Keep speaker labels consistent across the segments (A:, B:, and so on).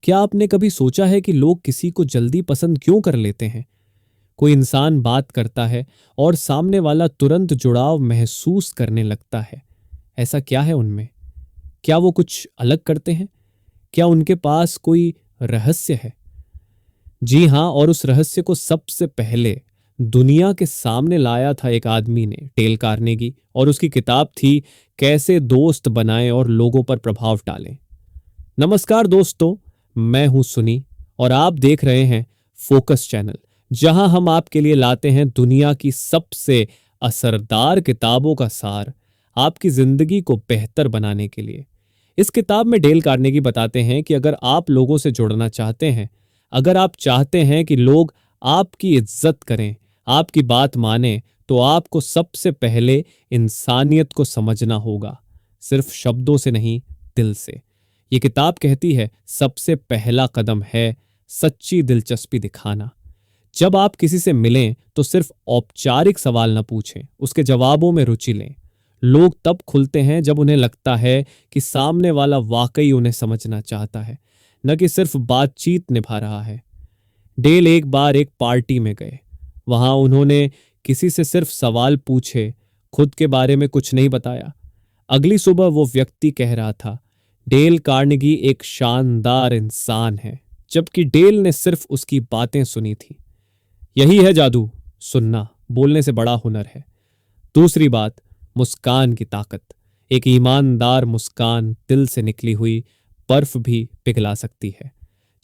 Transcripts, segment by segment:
A: क्या आपने कभी सोचा है कि लोग किसी को जल्दी पसंद क्यों कर लेते हैं? कोई इंसान बात करता है और सामने वाला तुरंत जुड़ाव महसूस करने लगता है। ऐसा क्या है उनमें? क्या वो कुछ अलग करते हैं? क्या उनके पास कोई रहस्य है? जी हाँ, और उस रहस्य को सबसे पहले दुनिया के सामने लाया था एक आदमी ने, डेल कार्नेगी, और उसकी किताब थी कैसे दोस्त बनाएं और लोगों पर प्रभाव डालें। नमस्कार दोस्तों, मैं हूं सुनी और आप देख रहे हैं फोकस चैनल, जहां हम आपके लिए लाते हैं दुनिया की सबसे असरदार किताबों का सार आपकी जिंदगी को बेहतर बनाने के लिए। इस किताब में डेल कार्नेगी बताते हैं कि अगर आप लोगों से जुड़ना चाहते हैं, अगर आप चाहते हैं कि लोग आपकी इज्जत करें, आपकी बात माने, तो आपको सबसे पहले इंसानियत को समझना होगा, सिर्फ शब्दों से नहीं, दिल से। ये किताब कहती है सबसे पहला कदम है सच्ची दिलचस्पी दिखाना। जब आप किसी से मिलें तो सिर्फ औपचारिक सवाल न पूछें, उसके जवाबों में रुचि लें। लोग तब खुलते हैं जब उन्हें लगता है कि सामने वाला वाकई उन्हें समझना चाहता है, न कि सिर्फ बातचीत निभा रहा है। डेल एक बार एक पार्टी में गए। वहां उन्होंने किसी से सिर्फ सवाल पूछे, खुद के बारे में कुछ नहीं बताया। अगली सुबह वो व्यक्ति कह रहा था, डेल कार्नेगी एक शानदार इंसान है, जबकि डेल ने सिर्फ उसकी बातें सुनी थी। यही है जादू, सुनना बोलने से बड़ा हुनर है। दूसरी बात, मुस्कान की ताकत। एक ईमानदार मुस्कान दिल से निकली हुई बर्फ भी पिघला सकती है।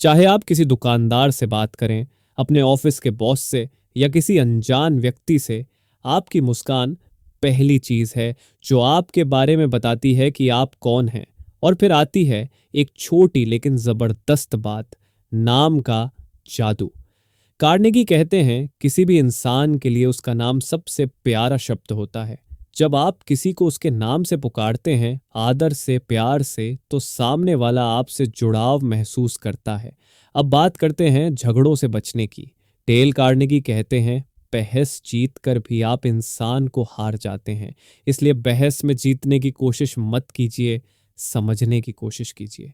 A: चाहे आप किसी दुकानदार से बात करें, अपने ऑफिस के बॉस से या किसी अनजान व्यक्ति से, आपकी मुस्कान पहली चीज है जो आपके बारे में बताती है कि आप कौन हैं। और फिर आती है एक छोटी लेकिन जबरदस्त बात, नाम का जादू। कार्नेगी कहते हैं किसी भी इंसान के लिए उसका नाम सबसे प्यारा शब्द होता है। जब आप किसी को उसके नाम से पुकारते हैं, आदर से, प्यार से, तो सामने वाला आपसे जुड़ाव महसूस करता है। अब बात करते हैं झगड़ों से बचने की। डेल कार्नेगी कहते हैं बहस जीत कर भी आप इंसान को हार जाते हैं, इसलिए बहस में जीतने की कोशिश मत कीजिए, समझने की कोशिश कीजिए।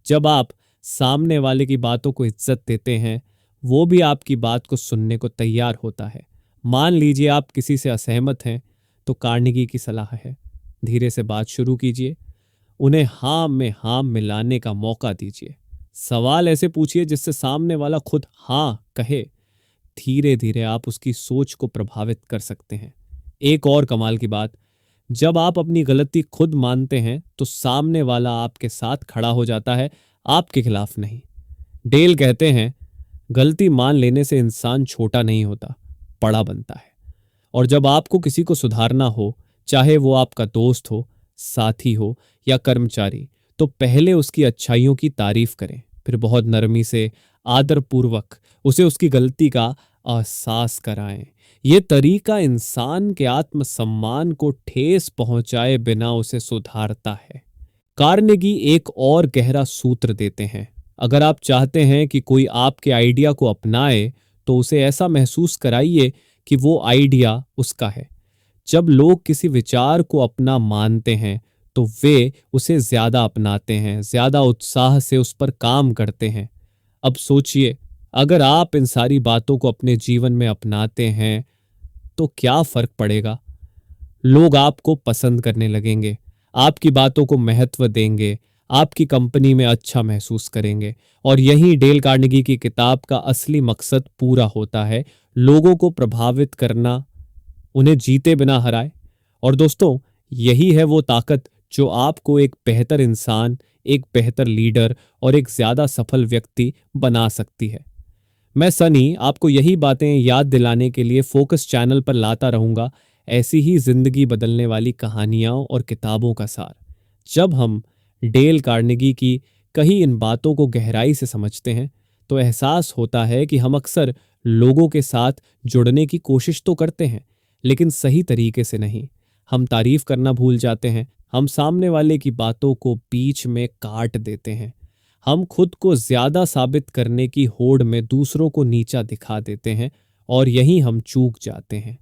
A: जब आप सामने वाले की बातों को इज्जत देते हैं, वो भी आपकी बात को सुनने को तैयार होता है। मान लीजिए आप किसी से असहमत हैं, तो कार्नेगी की सलाह है धीरे से बात शुरू कीजिए, उन्हें हाँ में हाँ मिलाने का मौका दीजिए। सवाल ऐसे पूछिए जिससे सामने वाला खुद हाँ कहे। धीरे धीरे आप उसकी सोच को प्रभावित कर सकते हैं। एक और कमाल की बात, जब आप अपनी गलती खुद मानते हैं तो सामने वाला आपके साथ खड़ा हो जाता है, आपके खिलाफ नहीं। डेल कहते हैं गलती मान लेने से इंसान छोटा नहीं होता, बड़ा बनता है। और जब आपको किसी को सुधारना हो, चाहे वो आपका दोस्त हो, साथी हो या कर्मचारी, तो पहले उसकी अच्छाइयों की तारीफ करें, फिर बहुत नरमी से, आदरपूर्वक उसे उसकी गलती का एहसास कराएं। ये तरीका इंसान के आत्मसम्मान को ठेस पहुंचाए बिना उसे सुधारता है। कार्नेगी एक और गहरा सूत्र देते हैं, अगर आप चाहते हैं कि कोई आपके आइडिया को अपनाए, तो उसे ऐसा महसूस कराइए कि वो आइडिया उसका है। जब लोग किसी विचार को अपना मानते हैं, तो वे उसे ज्यादा अपनाते हैं, ज्यादा उत्साह से उस पर काम करते हैं। अब सोचिए, अगर आप इन सारी बातों को अपने जीवन में अपनाते हैं, तो क्या फर्क पड़ेगा? लोग आपको पसंद करने लगेंगे, आपकी बातों को महत्व देंगे, आपकी कंपनी में अच्छा महसूस करेंगे। और यही डेल कार्नेगी की किताब का असली मकसद पूरा होता है, लोगों को प्रभावित करना, उन्हें जीते बिना हराए। और दोस्तों, यही है वो ताकत जो आपको एक बेहतर इंसान, एक बेहतर लीडर और एक ज्यादा सफल व्यक्ति बना सकती है। मैं सनी आपको यही बातें याद दिलाने के लिए फोकस चैनल पर लाता रहूंगा, ऐसी ही जिंदगी बदलने वाली कहानियां और किताबों का सार। जब हम डेल कार्नेगी की कही इन बातों को गहराई से समझते हैं, तो एहसास होता है कि हम अक्सर लोगों के साथ जुड़ने की कोशिश तो करते हैं, लेकिन सही तरीके से नहीं। हम तारीफ करना भूल जाते हैं, हम सामने वाले की बातों को बीच में काट देते हैं, हम खुद को ज्यादा साबित करने की होड़ में दूसरों को नीचा दिखा देते हैं, और यहीं हम चूक जाते हैं।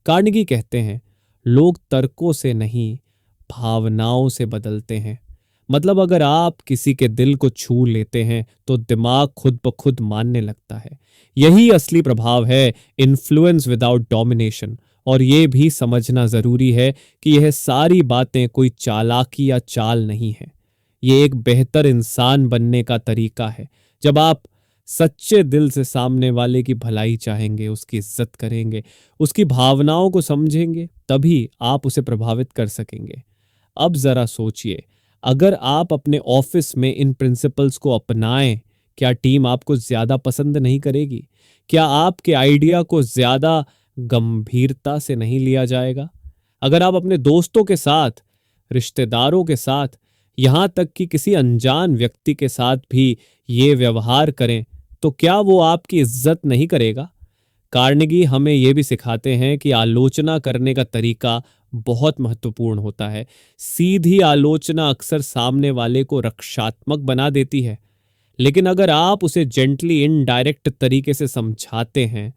A: कार्नेगी कहते हैं लोग तर्कों से नहीं, भावनाओं से बदलते हैं। मतलब अगर आप किसी के दिल को छू लेते हैं तो दिमाग खुद ब खुद मानने लगता है। यही असली प्रभाव है, इन्फ्लुएंस विदाउट डोमिनेशन। और ये भी समझना जरूरी है कि यह सारी बातें कोई चालाकी या चाल नहीं है। ये एक बेहतर इंसान बनने का तरीका है। जब आप सच्चे दिल से सामने वाले की भलाई चाहेंगे, उसकी इज्जत करेंगे, उसकी भावनाओं को समझेंगे, तभी आप उसे प्रभावित कर सकेंगे। अब जरा सोचिए, अगर आप अपने ऑफिस में इन प्रिंसिपल्स को अपनाएं, क्या टीम आपको ज्यादा पसंद नहीं करेगी? क्या आपके आइडिया को ज्यादा गंभीरता से नहीं लिया जाएगा? अगर आप अपने दोस्तों के साथ, रिश्तेदारों के साथ, यहां तक कि किसी अनजान व्यक्ति के साथ भी ये व्यवहार करें, तो क्या वो आपकी इज्जत नहीं करेगा? कार्नेगी हमें यह भी सिखाते हैं कि आलोचना करने का तरीका बहुत महत्वपूर्ण होता है। सीधी आलोचना अक्सर सामने वाले को रक्षात्मक बना देती है, लेकिन अगर आप उसे जेंटली इनडायरेक्ट तरीके से समझाते हैं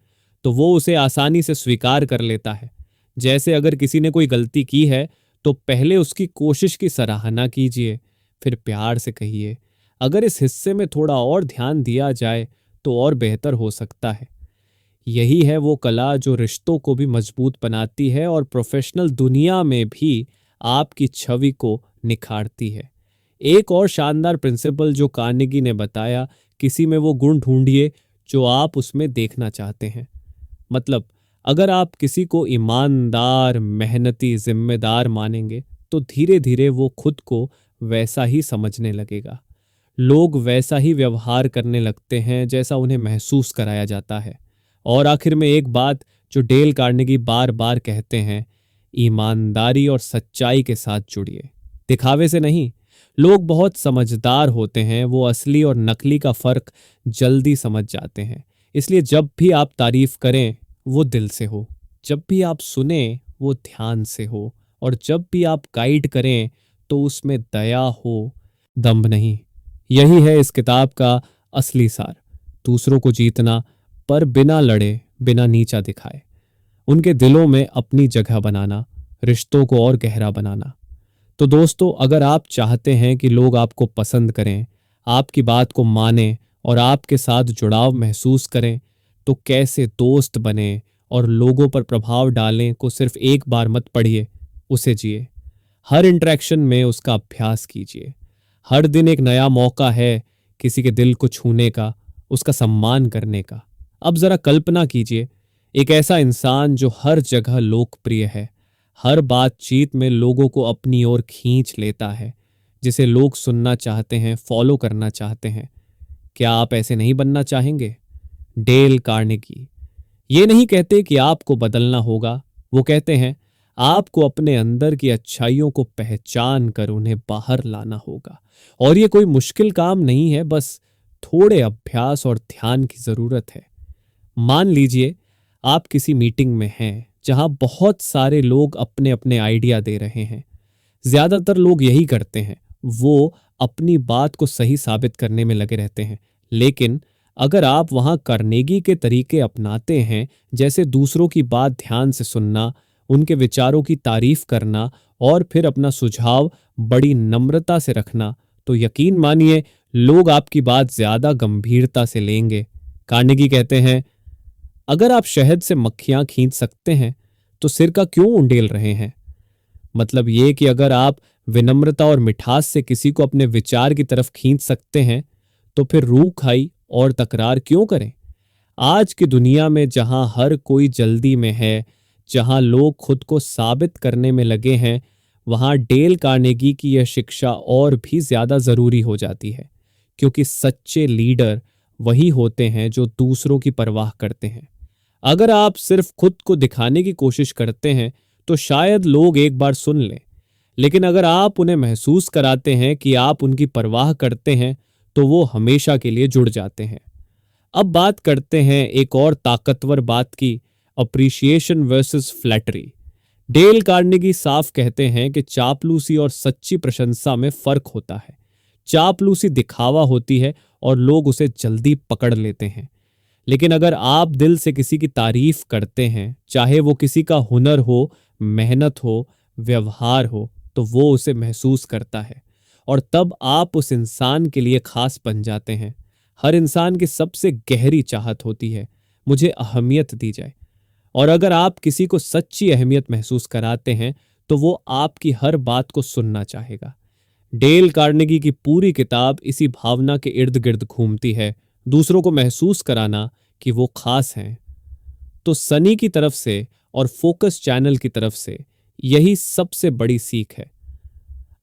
A: तो वो उसे आसानी से स्वीकार कर लेता है। जैसे अगर किसी ने कोई गलती की है तो पहले उसकी कोशिश की सराहना कीजिए, फिर प्यार से कहिए, अगर इस हिस्से में थोड़ा और ध्यान दिया जाए तो और बेहतर हो सकता है। यही है वो कला जो रिश्तों को भी मजबूत बनाती है और प्रोफेशनल दुनिया में भी आपकी छवि को निखारती है। एक और शानदार प्रिंसिपल जो कार्नेगी ने बताया, किसी में वो गुण ढूंढिए जो आप उसमें देखना चाहते हैं। मतलब अगर आप किसी को ईमानदार, मेहनती, जिम्मेदार मानेंगे तो धीरे धीरे वो खुद को वैसा ही समझने लगेगा। लोग वैसा ही व्यवहार करने लगते हैं जैसा उन्हें महसूस कराया जाता है। और आखिर में एक बात जो डेल कार्नेगी बार बार कहते हैं, ईमानदारी और सच्चाई के साथ जुड़िए, दिखावे से नहीं। लोग बहुत समझदार होते हैं, वो असली और नकली का फर्क जल्दी समझ जाते हैं। इसलिए जब भी आप तारीफ करें वो दिल से हो, जब भी आप सुने वो ध्यान से हो, और जब भी आप गाइड करें तो उसमें दया हो, दम्भ नहीं। यही है इस किताब का असली सार। दूसरों को जीतना, पर बिना लड़े, बिना नीचा दिखाए। उनके दिलों में अपनी जगह बनाना, रिश्तों को और गहरा बनाना। तो दोस्तों, अगर आप चाहते हैं कि लोग आपको पसंद करें, आपकी बात को मानें और आपके साथ जुड़ाव महसूस करें, तो कैसे दोस्त बने और लोगों पर प्रभाव डालें को सिर्फ एक बार मत पढ़िए, उसे जिए। हर इंटरेक्शन में उसका अभ्यास कीजिए। हर दिन एक नया मौका है किसी के दिल को छूने का, उसका सम्मान करने का। अब जरा कल्पना कीजिए, एक ऐसा इंसान जो हर जगह लोकप्रिय है, हर बातचीत में लोगों को अपनी ओर खींच लेता है, जिसे लोग सुनना चाहते हैं, फॉलो करना चाहते हैं। क्या आप ऐसे नहीं बनना चाहेंगे? डेल कार्नेगी ये नहीं कहते कि आपको बदलना होगा, वो कहते हैं आपको अपने अंदर की अच्छाइयों को पहचान कर उन्हें बाहर लाना होगा। और ये कोई मुश्किल काम नहीं है, बस थोड़े अभ्यास और ध्यान की जरूरत है। मान लीजिए आप किसी मीटिंग में हैं जहां बहुत सारे लोग अपने अपने आइडिया दे रहे हैं। ज्यादातर लोग यही करते हैं, वो अपनी बात को सही साबित करने में लगे रहते हैं। लेकिन अगर आप वहां कार्नेगी के तरीके अपनाते हैं, जैसे दूसरों की बात ध्यान से सुनना, उनके विचारों की तारीफ करना और फिर अपना सुझाव बड़ी नम्रता से रखना, तो यकीन मानिए लोग आपकी बात ज्यादा गंभीरता से लेंगे। कार्नेगी कहते हैं, अगर आप शहद से मक्खियां खींच सकते हैं तो सिर का क्यों उंडेल रहे हैं? मतलब ये कि अगर आप विनम्रता और मिठास से किसी को अपने विचार की तरफ खींच सकते हैं तो फिर रूखाई और तकरार क्यों करें? आज की दुनिया में जहां हर कोई जल्दी में है, जहां लोग खुद को साबित करने में लगे हैं, वहां डेल कार्नेगी की यह शिक्षा और भी ज्यादा जरूरी हो जाती है। क्योंकि सच्चे लीडर वही होते हैं जो दूसरों की परवाह करते हैं। अगर आप सिर्फ खुद को दिखाने की कोशिश करते हैं तो शायद लोग एक बार सुन लें, लेकिन अगर आप उन्हें महसूस कराते हैं कि आप उनकी परवाह करते हैं तो वो हमेशा के लिए जुड़ जाते हैं। अब बात करते हैं एक और ताकतवर बात की, appreciation versus flattery. Dale Carnegie साफ कहते हैं कि चापलूसी और सच्ची प्रशंसा में फर्क होता है। चापलूसी दिखावा होती है और लोग उसे जल्दी पकड़ लेते हैं। लेकिन अगर आप दिल से किसी की तारीफ करते हैं, चाहे वो किसी का हुनर हो, मेहनत हो, व्यवहार हो, तो वो उसे महसूस करता है और तब आप उस इंसान के लिए खास बन जाते हैं। हर इंसान की सबसे गहरी चाहत होती है, मुझे अहमियत दी जाए। और अगर आप किसी को सच्ची अहमियत महसूस कराते हैं तो वो आपकी हर बात को सुनना चाहेगा। डेल कार्नेगी की पूरी किताब इसी भावना के इर्द गिर्द घूमती है, दूसरों को महसूस कराना कि वो खास हैं। तो सनी की तरफ से और फोकस चैनल की तरफ से यही सबसे बड़ी सीख है।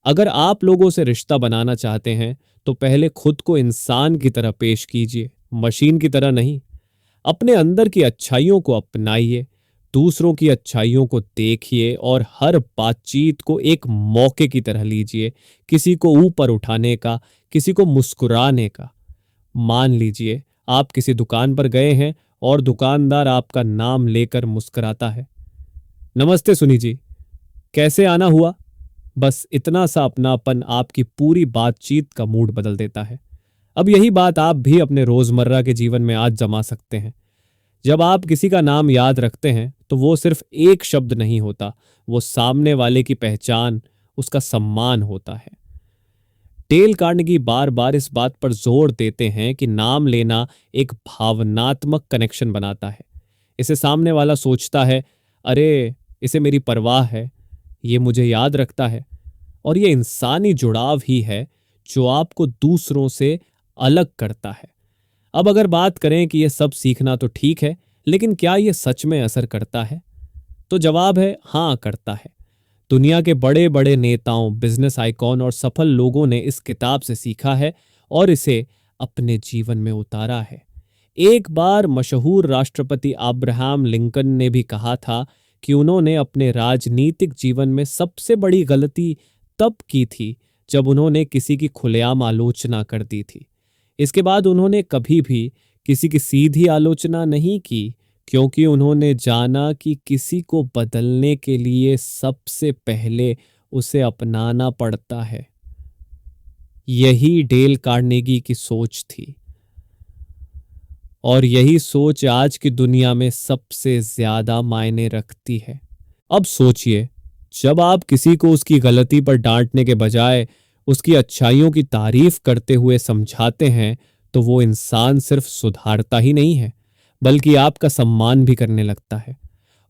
A: अगर आप लोगों से रिश्ता बनाना चाहते हैं तो पहले खुद को इंसान की तरह पेश कीजिए, मशीन की तरह नहीं। अपने अंदर की अच्छाइयों को अपनाइए, दूसरों की अच्छाइयों को देखिए और हर बातचीत को एक मौके की तरह लीजिए, किसी को ऊपर उठाने का, किसी को मुस्कुराने का। मान लीजिए आप किसी दुकान पर गए हैं और दुकानदार आपका नाम लेकर मुस्कुराता है, नमस्ते सुनी जी, कैसे आना हुआ। बस इतना सा अपनापन आपकी पूरी बातचीत का मूड बदल देता है। अब यही बात आप भी अपने रोजमर्रा के जीवन में आज जमा सकते हैं। जब आप किसी का नाम याद रखते हैं तो वो सिर्फ एक शब्द नहीं होता, वो सामने वाले की पहचान, उसका सम्मान होता है। डेल कार्नेगी बार बार इस बात पर जोर देते हैं कि नाम लेना एक भावनात्मक कनेक्शन बनाता है। इसे सामने वाला सोचता है, अरे इसे मेरी परवाह है, ये मुझे याद रखता है। और ये इंसानी जुड़ाव ही है जो आपको दूसरों से अलग करता है। अब अगर बात करें कि ये सब सीखना तो ठीक है, लेकिन क्या ये सच में असर करता है? तो जवाब है हाँ, करता है। दुनिया के बड़े बड़े नेताओं, बिजनेस आइकॉन और सफल लोगों ने इस किताब से सीखा है और इसे अपने जीवन में उतारा है। एक बार मशहूर राष्ट्रपति अब्राहम लिंकन ने भी कहा था कि उन्होंने अपने राजनीतिक जीवन में सबसे बड़ी गलती तब की थी जब उन्होंने किसी की खुलेआम आलोचना कर दी थी। इसके बाद उन्होंने कभी भी किसी की सीधी आलोचना नहीं की, क्योंकि उन्होंने जाना कि किसी को बदलने के लिए सबसे पहले उसे अपनाना पड़ता है। यही डेल कार्नेगी की सोच थी और यही सोच आज की दुनिया में सबसे ज्यादा मायने रखती है। अब सोचिए, जब आप किसी को उसकी गलती पर डांटने के बजाय उसकी अच्छाइयों की तारीफ करते हुए समझाते हैं तो वो इंसान सिर्फ सुधारता ही नहीं है, बल्कि आपका सम्मान भी करने लगता है।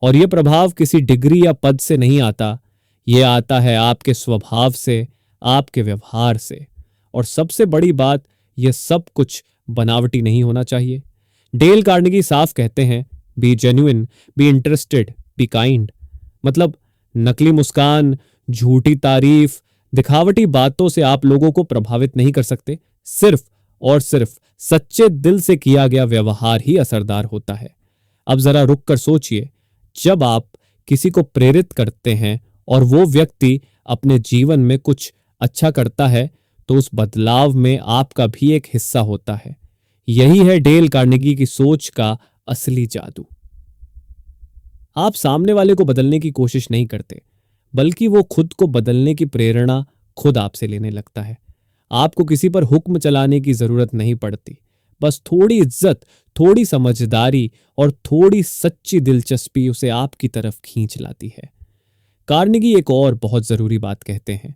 A: और यह प्रभाव किसी डिग्री या पद से नहीं आता, ये आता है आपके स्वभाव से, आपके व्यवहार से। और सबसे बड़ी बात, यह सब कुछ बनावटी नहीं होना चाहिए। डेल कार्नेगी साफ कहते हैं, B genuine, be interested, be kind. मतलब नकली मुस्कान, झूठी तारीफ, दिखावटी बातों से आप लोगों को प्रभावित नहीं कर सकते। सिर्फ और सिर्फ सच्चे दिल से किया गया व्यवहार ही असरदार होता है। अब जरा रुक कर सोचिए, जब आप किसी को प्रेरित करते हैं और वो व्यक्ति अपने जीवन में कुछ अच्छा करता है तो उस बदलाव में आपका भी एक हिस्सा होता है। यही है डेल कार्नेगी की सोच का असली जादू। आप सामने वाले को बदलने की कोशिश नहीं करते, बल्कि वो खुद को बदलने की प्रेरणा खुद आपसे लेने लगता है। आपको किसी पर हुक्म चलाने की जरूरत नहीं पड़ती, बस थोड़ी इज्जत, थोड़ी समझदारी और थोड़ी सच्ची दिलचस्पी उसे आपकी तरफ खींच लाती है। कार्नेगी एक और बहुत जरूरी बात कहते हैं,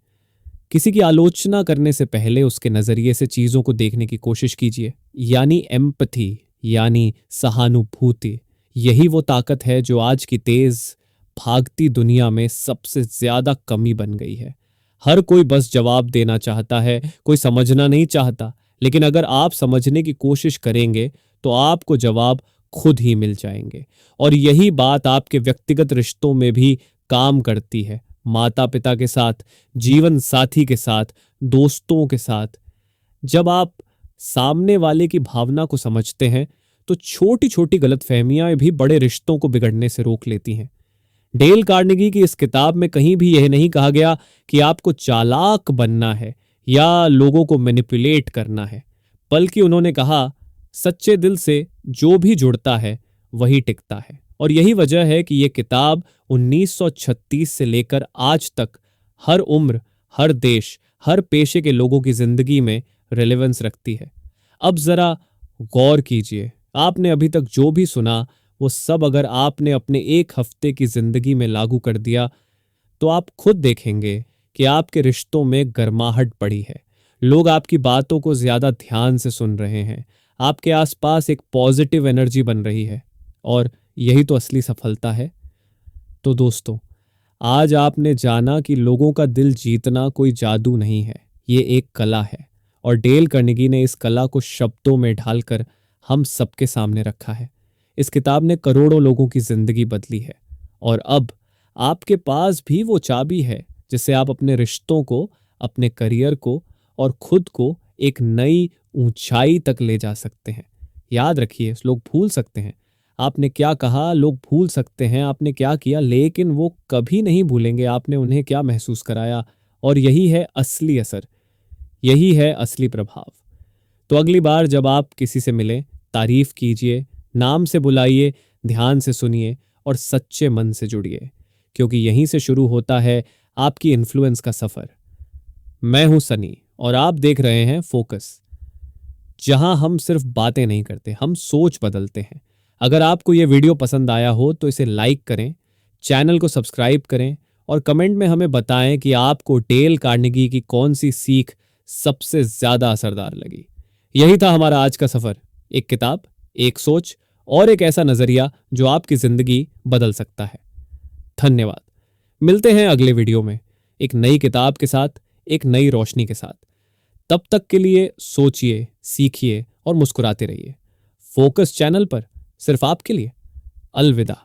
A: किसी की आलोचना करने से पहले उसके नजरिए से चीजों को देखने की कोशिश कीजिए, यानी एम्पथी, यानी सहानुभूति। यही वो ताकत है जो आज की तेज भागती दुनिया में सबसे ज्यादा कमी बन गई है। हर कोई बस जवाब देना चाहता है, कोई समझना नहीं चाहता। लेकिन अगर आप समझने की कोशिश करेंगे तो आपको जवाब खुद ही मिल जाएंगे। और यही बात आपके व्यक्तिगत रिश्तों में भी काम करती है, माता पिता के साथ, जीवन साथी के साथ, दोस्तों के साथ। जब आप सामने वाले की भावना को समझते हैं तो छोटी छोटी गलतफहमियां भी बड़े रिश्तों को बिगड़ने से रोक लेती हैं। डेल कार्नेगी की इस किताब में कहीं भी यह नहीं कहा गया कि आपको चालाक बनना है या लोगों को मैनिपुलेट करना है, बल्कि उन्होंने कहा सच्चे दिल से जो भी जुड़ता है वही टिकता है। और यही वजह है कि यह किताब 1936 से लेकर आज तक हर उम्र, हर देश, हर पेशे के लोगों की जिंदगी में रिलेवेंस रखती है। अब जरा गौर कीजिए, आपने अभी तक जो भी सुना वो सब अगर आपने अपने एक हफ्ते की जिंदगी में लागू कर दिया तो आप खुद देखेंगे कि आपके रिश्तों में गर्माहट बढ़ी है। लोग आपकी बातों को ज्यादा ध्यान से सुन रहे हैं। आपके आसपास एक पॉजिटिव एनर्जी बन रही है और यही तो असली सफलता है। तो दोस्तों, आज आपने जाना कि लोगों का दिल जीतना कोई जादू नहीं है, ये एक कला है। और डेल कार्नेगी ने इस कला को शब्दों में ढालकर हम सबके सामने रखा है। इस किताब ने करोड़ों लोगों की जिंदगी बदली है और अब आपके पास भी वो चाबी है जिससे आप अपने रिश्तों को, अपने करियर को और खुद को एक नई ऊंचाई तक ले जा सकते हैं। याद रखिए, लोग भूल सकते हैं आपने क्या कहा, लोग भूल सकते हैं आपने क्या किया, लेकिन वो कभी नहीं भूलेंगे आपने उन्हें क्या महसूस कराया। और यही है असली असर, यही है असली प्रभाव। तो अगली बार जब आप किसी से मिलें, तारीफ कीजिए, नाम से बुलाइए, ध्यान से सुनिए और सच्चे मन से जुड़िए, क्योंकि यहीं से शुरू होता है आपकी इन्फ्लुएंस का सफर। मैं हूं सनी और आप देख रहे हैं फोकस, जहां हम सिर्फ बातें नहीं करते, हम सोच बदलते हैं। अगर आपको यह वीडियो पसंद आया हो तो इसे लाइक करें, चैनल को सब्सक्राइब करें और कमेंट में हमें बताएं कि आपको डेल कार्नेगी की कौन सी सीख सबसे ज्यादा असरदार लगी। यही था हमारा आज का सफर, एक किताब, एक सोच और एक ऐसा नजरिया जो आपकी जिंदगी बदल सकता है। धन्यवाद। मिलते हैं अगले वीडियो में एक नई किताब के साथ, एक नई रोशनी के साथ। तब तक के लिए सोचिए, सीखिए और मुस्कुराते रहिए। फोकस चैनल पर, सिर्फ आपके लिए। अलविदा।